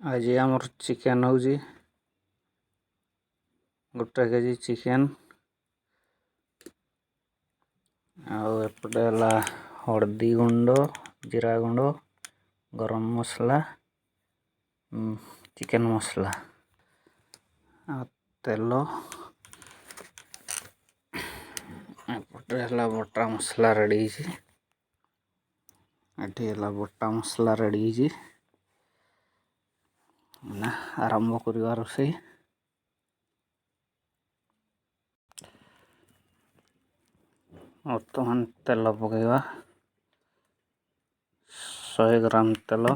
आज आमर चिकेन हूँ 1 केजी चिकेन आउपटे हलदी गुंड जीरा गुंड गरम मसला चिकेन मसला तेल एपटे बटा मसला रेडी बटा मसला रेडी आरंभ करवा रोषे बर्तमान तेल पकेवा 100 ग्राम तेल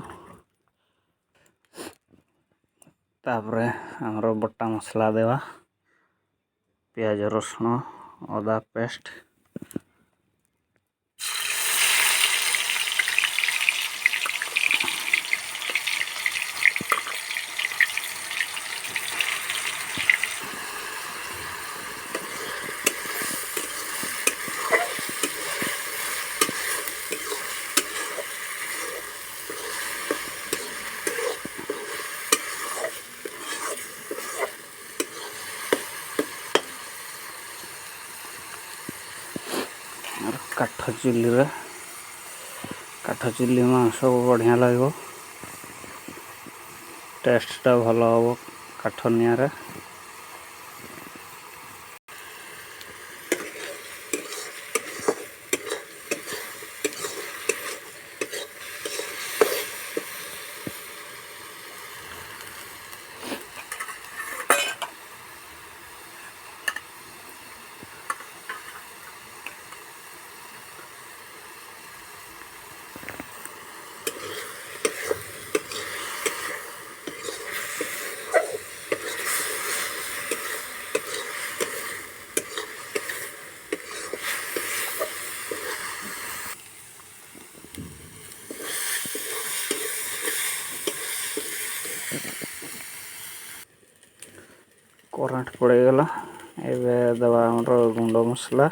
तापरे आमर बटा मसला देवा प्याज रसुण अदा पेस्ट काठ चुली मांस बढ़िया लगे टेस्टा भल हम काठ निआरे करंट पड़ेगला एबे दवा गुंड मसला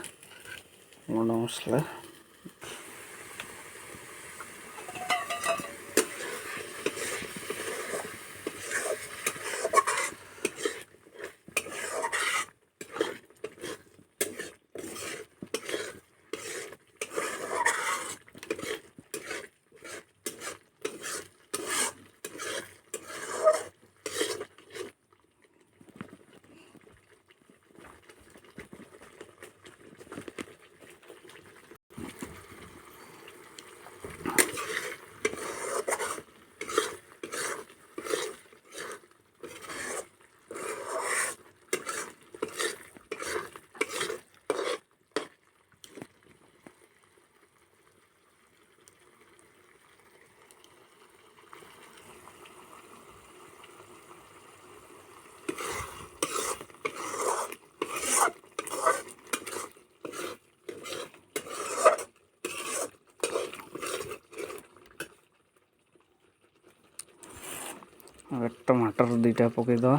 टमाटर 2टा पकईदवा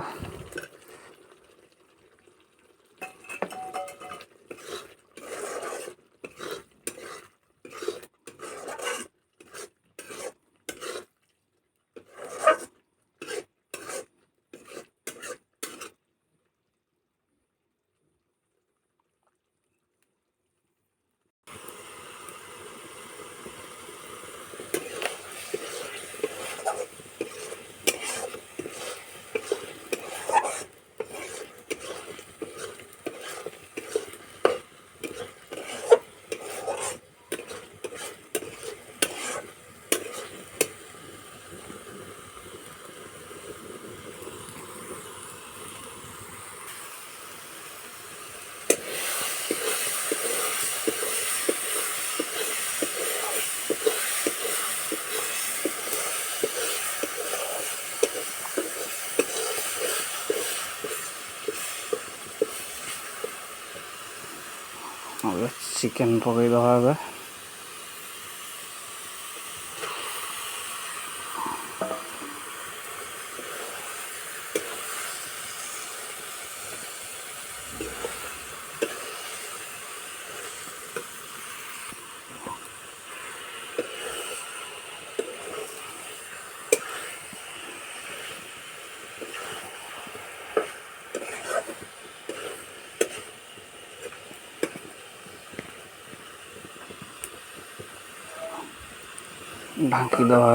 चिकेन पकईदवा ढांकी दवा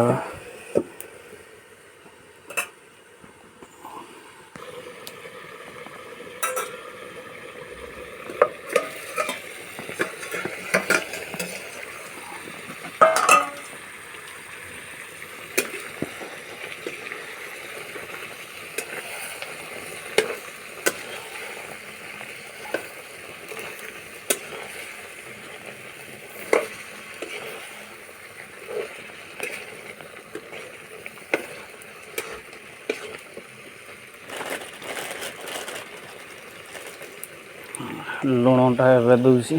लुणटा एवं दूसरी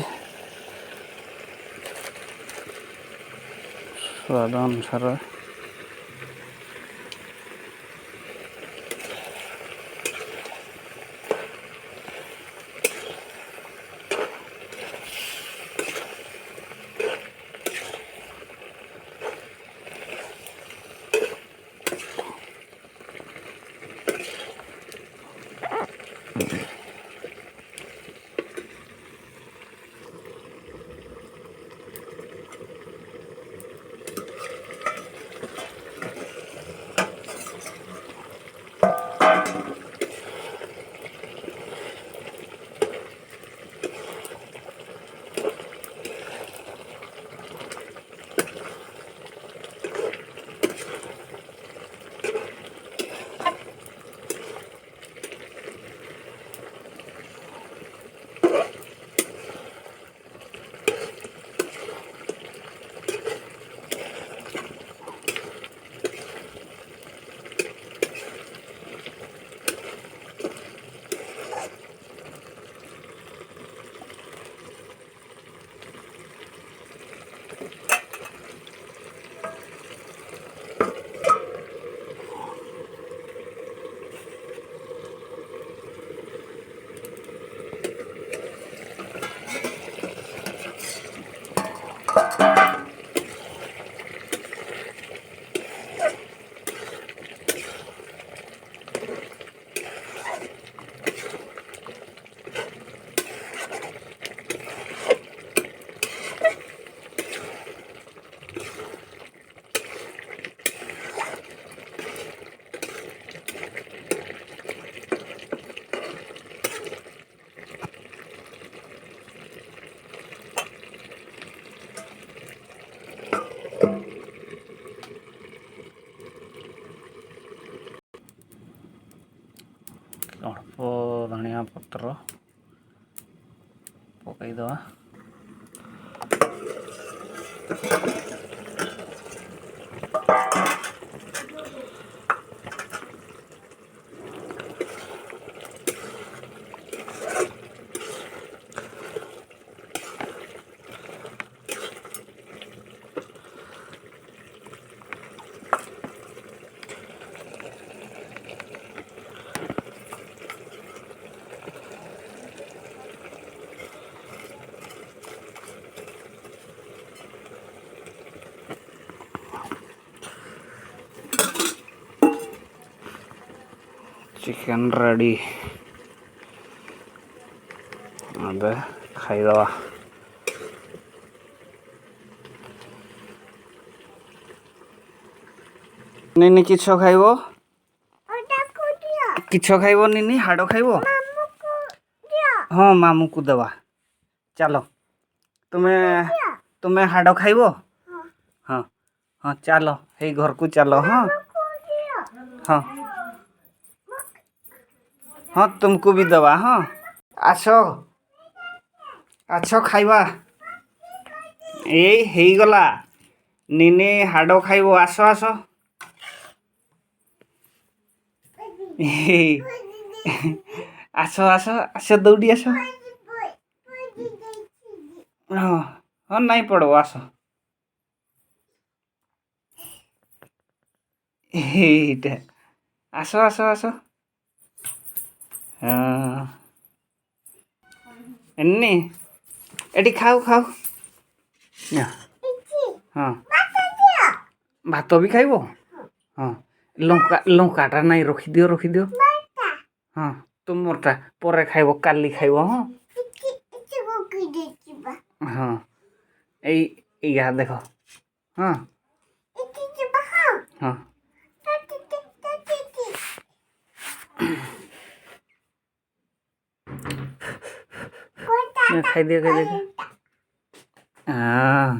स्वाद अनुसार अल्प धनिया पत्र पकईदवा चिकन रेडी अब खाईदवा निनी किछ खाइबो किछ खाइबो निनी हाड़ खाइबो हाँ मामू को दवा चलो तुम्हें तुम्हें हाड़ खाइबो हाँ हाँ चलो हे घर को चलो हाँ हाँ हाँ तुमको भी दवा हाँ आसो आसो खाइबा ए हे गला निने हाड़ खाइबो आसो आसो आसो आसो आसो दौड़ी आसो हाँ हाँ नहीं पड़ो आसो आसो आसो आसो हाँ एन्नी एटी खाओ खाओ हाँ भात भी खाइबो हाँ लंका लंकाटा नहीं रखी दियो हाँ तुम मोरटा पर खाइबो काली खाइबो हाँ हाँ या देखो हाँ ଖାଇଦିଅ ଖାଇଦିଅ। ହଁ